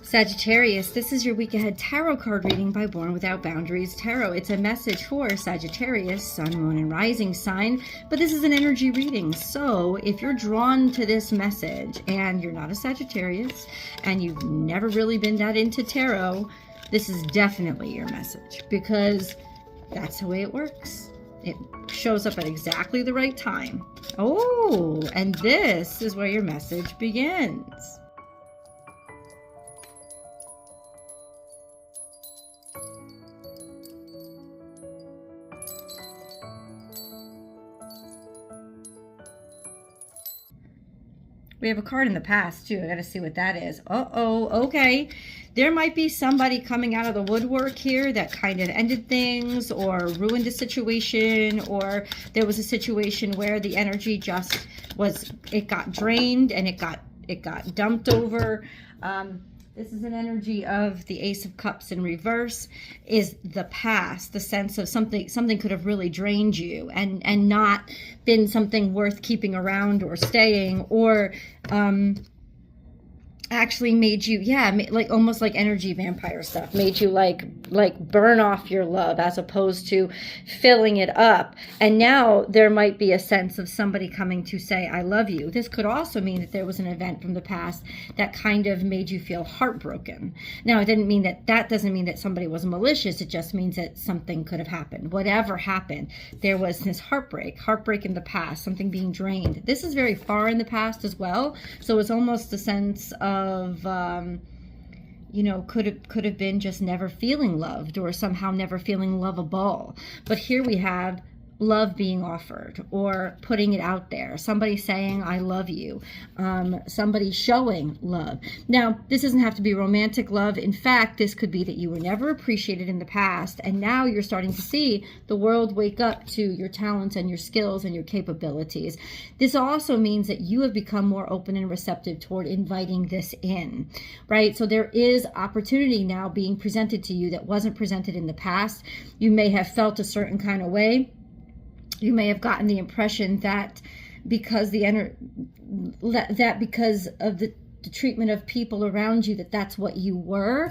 Sagittarius, this is your week ahead tarot card reading by Born Without Boundaries Tarot. It's a message for Sagittarius, Sun, Moon, and Rising sign, but this is an energy reading. So if you're drawn to this message and you're not a Sagittarius and you've never really been that into tarot, this is definitely your message because that's the way it works. It shows up at exactly the right time. Oh, and this is where your message begins. We have a card in the past too. I gotta see what that is. Okay. There might be somebody coming out of the woodwork here that kind of ended things or ruined a situation, or there was a situation where the energy just was, it got drained and it got dumped over. This is an energy of the Ace of Cups in reverse, is the past, the sense of something could have really drained you and not been something worth keeping around or staying, or actually made you, like almost like energy vampire stuff, made you like burn off your love as opposed to filling it up. And now there might be a sense of somebody coming to say, I love you. This could also mean that there was an event from the past that kind of made you feel heartbroken. Now, it didn't mean that doesn't mean that somebody was malicious. It just means that something could have happened. Whatever happened, there was this heartbreak in the past, something being drained. This is very far in the past as well. So it's almost a sense of could have been just never feeling loved or somehow never feeling lovable. But here we have love being offered or putting it out there, somebody saying I love you, somebody showing love. Now, this doesn't have to be romantic love. In fact, this could be that you were never appreciated in the past, and now you're starting to see the world wake up to your talents and your skills and your capabilities. This also means that you have become more open and receptive toward inviting this in, right? So there is opportunity now being presented to you that wasn't presented in the past. You may have felt a certain kind of way. You may have gotten the impression that because because of the treatment of people around you, that's what you were.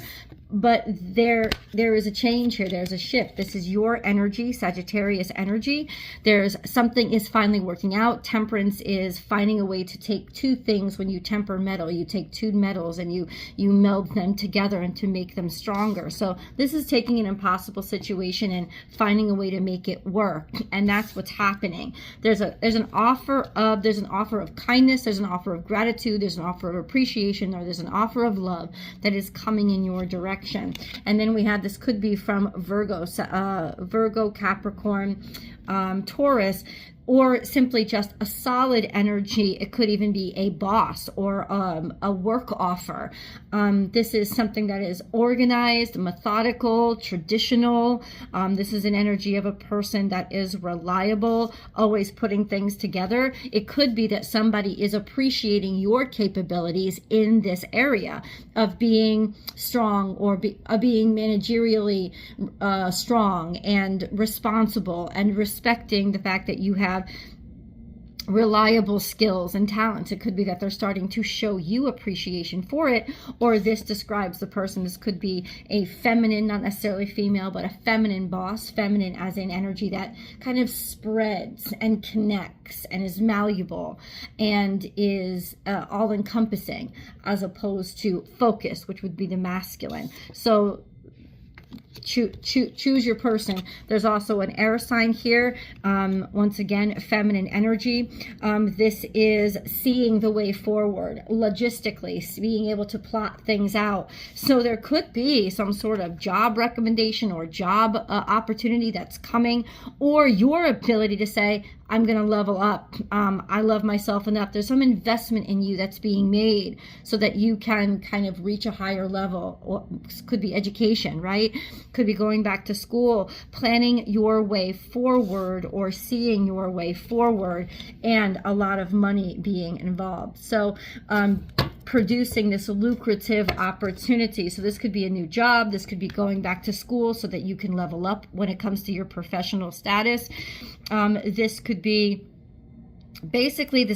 But there is a change here. There's a shift. This is your energy, Sagittarius energy. There's something is finally working out. Temperance is finding a way to take two things. When you temper metal, you take two metals and you meld them together and to make them stronger. So this is taking an impossible situation and finding a way to make it work. And that's what's happening. There's an offer of kindness. There's an offer of gratitude. There's an offer of appreciation, or there's an offer of love that is coming in your direction. And then we have, this could be from Virgo, Capricorn, Taurus, or simply just a solid energy. It could even be a boss or a work offer. This is something that is organized, methodical, traditional. This is an energy of a person that is reliable, always putting things together. It could be that somebody is appreciating your capabilities in this area of being strong, or being managerially strong and responsible, and respecting the fact that you have reliable skills and talents. It could be that they're starting to show you appreciation for it, or this describes the person. This could be a feminine, not necessarily female, but a feminine boss, feminine as in energy that kind of spreads and connects and is malleable and is all-encompassing, as opposed to focus, which would be the masculine. So choose your person. There's also an air sign here. Once again, feminine energy. This is seeing the way forward, logistically, being able to plot things out. So there could be some sort of job recommendation or job opportunity that's coming, or your ability to say, I'm going to level up. I love myself enough. There's some investment in you that's being made so that you can kind of reach a higher level. Or could be education, right? Could be going back to school, planning your way forward, or seeing your way forward, and a lot of money being involved. So producing this lucrative opportunity. So this could be a new job. This could be going back to school so that you can level up when it comes to your professional status. This could be basically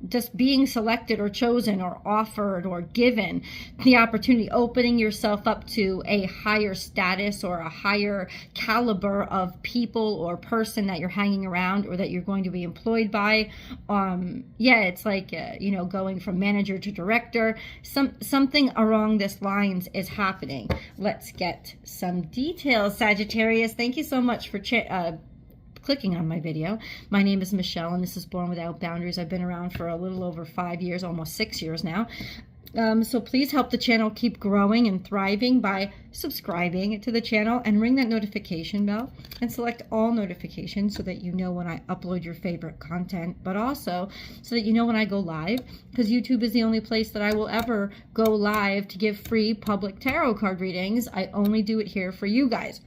just being selected or chosen or offered or given the opportunity, opening yourself up to a higher status or a higher caliber of people or person that you're hanging around or that you're going to be employed by. Yeah, it's like, you know, going from manager to director. Something along this lines is happening. Let's get some details, Sagittarius. Thank you so much for clicking on my video. My name is Michelle, and this is Born Without Boundaries. I've been around for a little over 5 years, almost 6 years now. So please help the channel keep growing and thriving by subscribing to the channel and ring that notification bell and select all notifications so that you know when I upload your favorite content, but also so that you know when I go live, because YouTube is the only place that I will ever go live to give free public tarot card readings. I only do it here for you guys.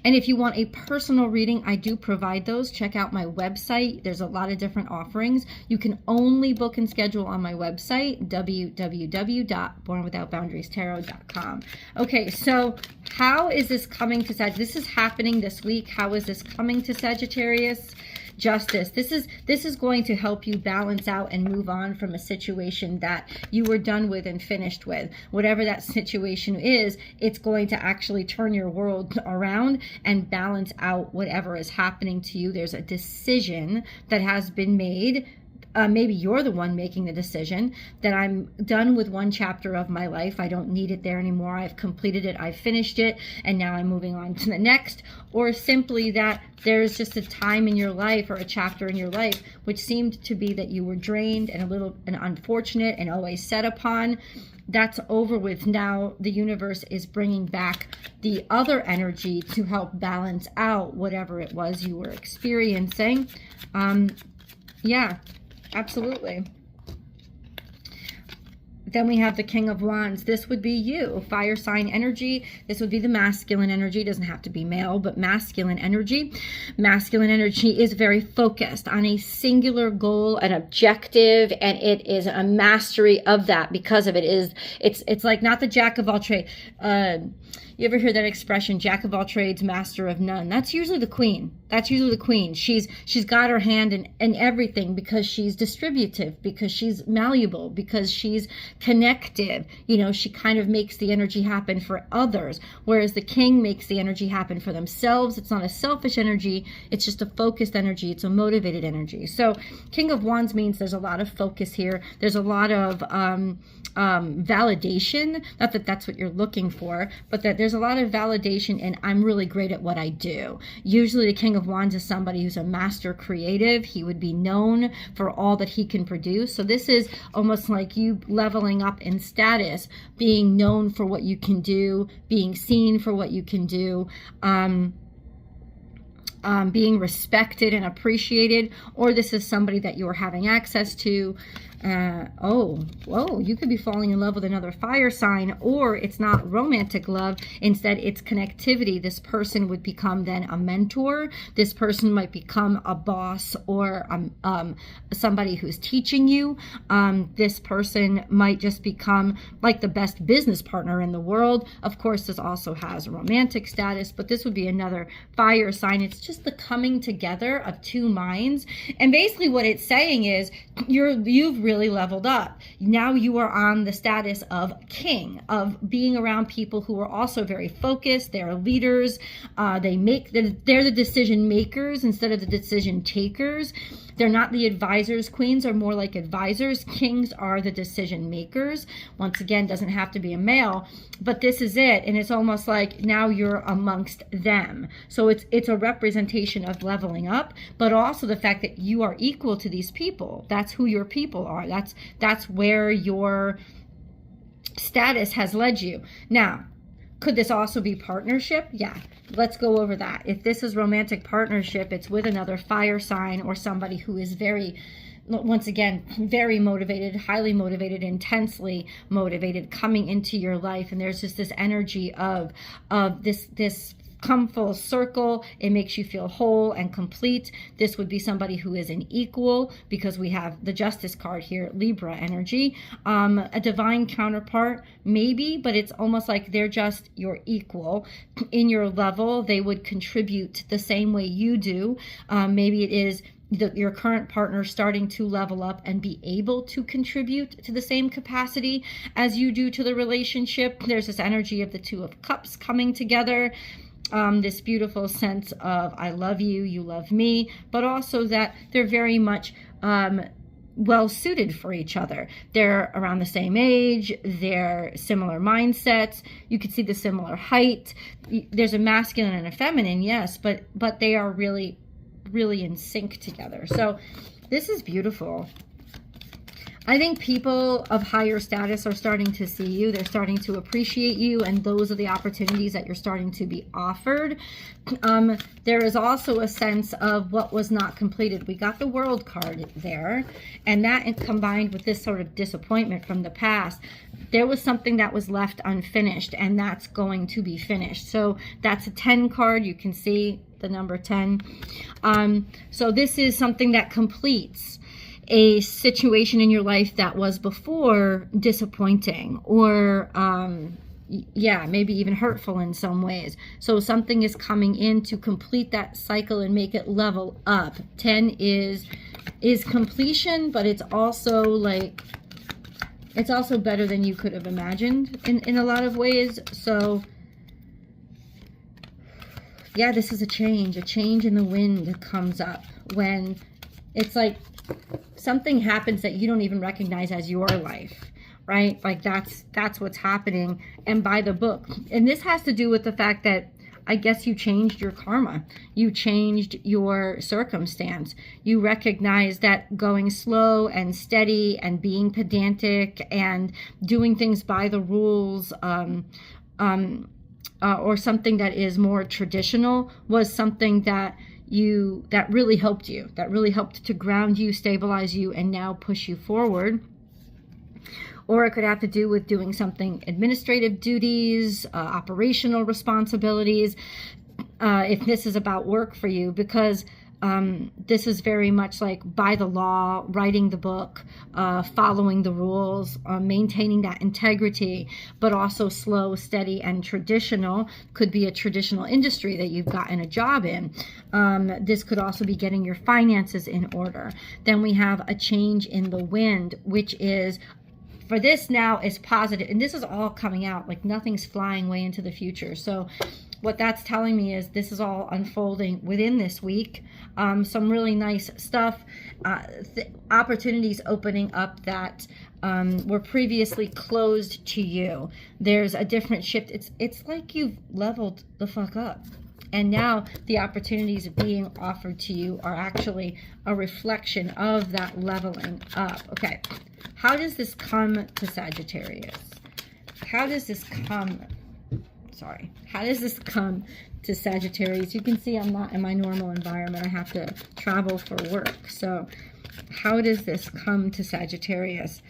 And if you want a personal reading, I do provide those. Check out my website. There's a lot of different offerings. You can only book and schedule on my website, www.bornwithoutboundariestarot.com. Okay, so how is this coming to Sagittarius? This is happening this week. How is this coming to Sagittarius? Justice. This is going to help you balance out and move on from a situation that you were done with and finished with. Whatever that situation is, it's going to actually turn your world around and balance out whatever is happening to you. There's a decision that has been made. Maybe you're the one making the decision that I'm done with one chapter of my life. I don't need it there anymore. I've completed it. I've finished it. And now I'm moving on to the next. Or simply that there's just a time in your life or a chapter in your life which seemed to be that you were drained and unfortunate and always set upon. That's over with. Now the universe is bringing back the other energy to help balance out whatever it was you were experiencing. Yeah. Absolutely. Then we have the King of Wands. This would be you, fire sign energy. This would be the masculine energy. It doesn't have to be male, but masculine energy. Masculine energy is very focused on a singular goal, an objective, and it is a mastery of that. Because of it is, it's like not the jack of all trades. You ever hear that expression, jack of all trades, master of none? That's usually the queen. That's usually the queen. She's got her hand in everything because she's distributive, because she's malleable, because she's connective. You know, she kind of makes the energy happen for others, whereas the king makes the energy happen for themselves. It's not a selfish energy. It's just a focused energy. It's a motivated energy. So King of Wands means there's a lot of focus here. There's a lot of validation. Not that that's what you're looking for, but that there's a lot of validation and I'm really great at what I do. Usually the King of Wands is somebody who's a master creative. He would be known for all that he can produce. So this is almost like you leveling up in status, being known for what you can do, being seen for what you can do, being respected and appreciated, or this is somebody that you are having access to. You could be falling in love with another fire sign, or it's not romantic love. Instead, it's connectivity. This person would become then a mentor. This person might become a boss or somebody who's teaching you. This person might just become like the best business partner in the world. Of course, this also has romantic status, but this would be another fire sign. It's just the coming together of two minds. And basically what it's saying is you've really leveled up. Now you are on the status of king, of being around people who are also very focused. They're leaders. They're the decision makers instead of the decision takers. They're not the advisors. Queens are more like advisors. Kings are the decision makers. Once again, doesn't have to be a male, but this is it. And it's almost like now you're amongst them. So it's a representation of leveling up, but also the fact that you are equal to these people. That's who your people are. That's where your status has led you. Now, could this also be partnership? Yeah, let's go over that. If this is romantic partnership, it's with another fire sign or somebody who is very, once again, very motivated, highly motivated, intensely motivated, coming into your life. And there's just this energy of this come full circle. It makes you feel whole and complete. This would be somebody who is an equal, because we have the Justice card here, Libra energy. A divine counterpart, maybe, but it's almost like they're just your equal in your level. They would contribute the same way you do. Maybe it is your current partner starting to level up and be able to contribute to the same capacity as you do to the relationship. There's this energy of the Two of Cups coming together. This beautiful sense of I love you, you love me, but also that they're very much well suited for each other. They're around the same age, they're similar mindsets, you could see the similar height. There's a masculine and a feminine, yes, but they are really in sync together. So this is beautiful. I think people of higher status are starting to see you. They're starting to appreciate you, and those are the opportunities that you're starting to be offered. There is also a sense of what was not completed. We got the World card there, and that combined with this sort of disappointment from the past, there was something that was left unfinished, and that's going to be finished. So that's a 10 card. You can see the number 10. So this is something that completes a situation in your life that was before disappointing or yeah, maybe even hurtful in some ways. So something is coming in to complete that cycle and make it level up. 10 is completion, but it's also like, it's also better than you could have imagined in a lot of ways. So yeah, this is a change in the wind comes up when it's like something happens that you don't even recognize as your life, right? Like that's what's happening, and by the book. And this has to do with the fact that I guess you changed your karma. You changed your circumstance. You recognize that going slow and steady and being pedantic and doing things by the rules, or something that is more traditional was something that really helped you, that really helped to ground you, stabilize you, and now push you forward. Or it could have to do with doing something, administrative duties, operational responsibilities, if this is about work for you, because this is very much like by the law, writing the book, following the rules, maintaining that integrity, but also slow, steady, and traditional. Could be a traditional industry that you've gotten a job in. This could also be getting your finances in order. Then we have a change in the wind, which is, for this now is positive, and this is all coming out, like nothing's flying way into the future. So what that's telling me is this is all unfolding within this week. Some really nice stuff, opportunities opening up that were previously closed to you. There's a different shift. It's like you've leveled the fuck up. And now the opportunities being offered to you are actually a reflection of that leveling up. Okay, how does this come to Sagittarius? How does this come to Sagittarius? You can see I'm not in my normal environment. I have to travel for work. So how does this come to Sagittarius?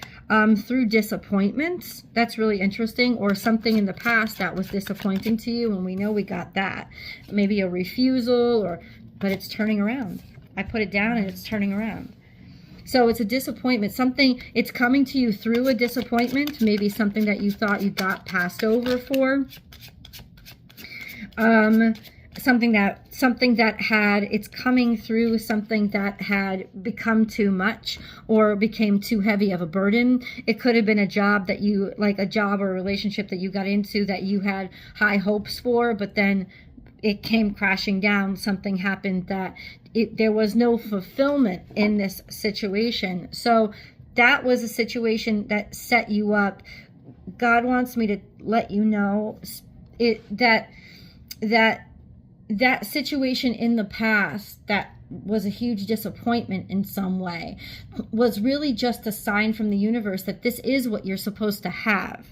Through disappointments. That's really interesting. Or something in the past that was disappointing to you, and we know we got that. Maybe a refusal, but it's turning around. I put it down and it's turning around. So it's a disappointment. It's coming to you through a disappointment. Maybe something that you thought you got passed over for. It's coming through something that had become too much or became too heavy of a burden. It could have been a job that you, like a job or a relationship that you got into that you had high hopes for, but then it came crashing down. Something happened that there was no fulfillment in this situation. So that was a situation that set you up. God wants me to let you know that situation in the past that was a huge disappointment in some way was really just a sign from the universe that this is what you're supposed to have.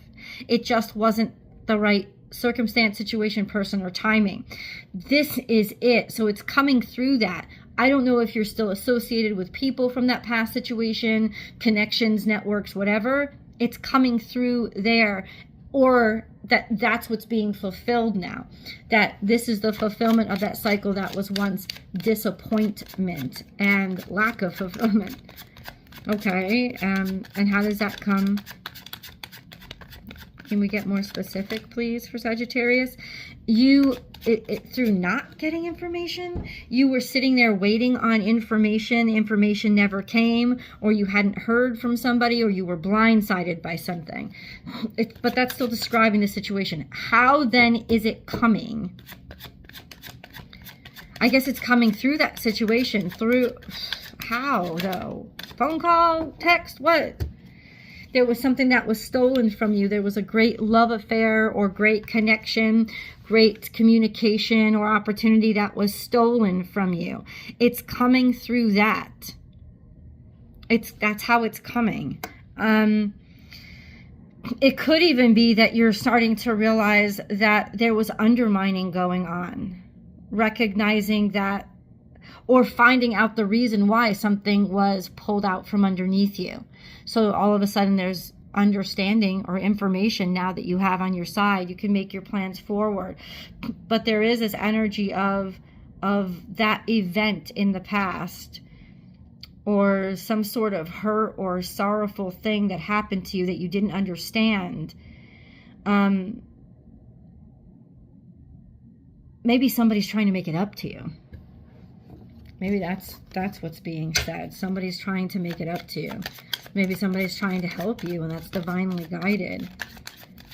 It just wasn't the right circumstance, situation, person, or timing. This is it. So it's coming through that. I don't know if you're still associated with people from that past situation, connections, networks, whatever. It's coming through there. Or that's what's being fulfilled now. That this is the fulfillment of that cycle that was once disappointment and lack of fulfillment. Okay, and how does that come? Can we get more specific, please, for Sagittarius? through not getting information, you were sitting there waiting on information. The information never came, or you hadn't heard from somebody, or you were blindsided by something. But that's still describing the situation. How then is it coming? I guess it's coming through that situation. Through how, though? Phone call, text, what? There was something that was stolen from you. There was a great love affair or great connection, great communication or opportunity that was stolen from you. It's coming through that. That's how it's coming. It could even be that you're starting to realize that there was undermining going on. Recognizing that, or finding out the reason why something was pulled out from underneath you. So all of a sudden there's understanding or information now that you have on your side. You can make your plans forward. But there is this energy of that event in the past, or some sort of hurt or sorrowful thing that happened to you that you didn't understand. Maybe somebody's trying to make it up to you. Maybe that's what's being said. Somebody's trying to make it up to you. Maybe somebody's trying to help you, and that's divinely guided.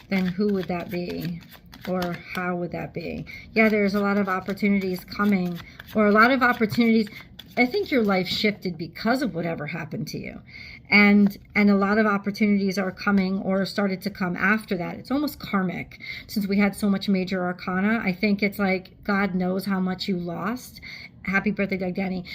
Then who would that be? Or how would that be? Yeah, there's a lot of opportunities coming, or a lot of opportunities. I think your life shifted because of whatever happened to you. And a lot of opportunities are coming or started to come after that. It's almost karmic. Since we had so much major arcana, I think it's like God knows how much you lost. Happy birthday, Doug Danny.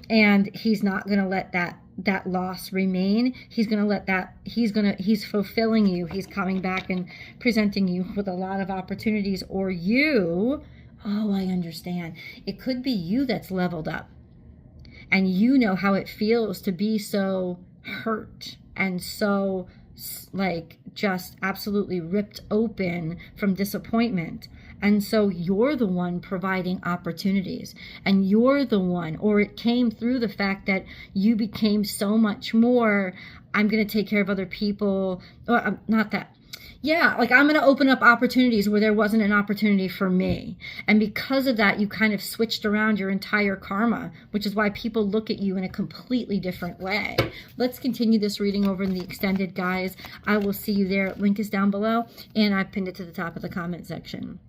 And he's not going to let that loss remain. He's going to let that, he's fulfilling you. He's coming back and presenting you with a lot of opportunities. Or you, oh, I understand. It could be you that's leveled up. And you know how it feels to be so hurt and so like just absolutely ripped open from disappointment. And so you're the one providing opportunities, and you're the one, or it came through the fact that you became so much more, I'm going to take care of other people, or not that. Yeah, like I'm going to open up opportunities where there wasn't an opportunity for me. And because of that, you kind of switched around your entire karma, which is why people look at you in a completely different way. Let's continue this reading over in the extended, guys. I will see you there. Link is down below, and I pinned it to the top of the comment section.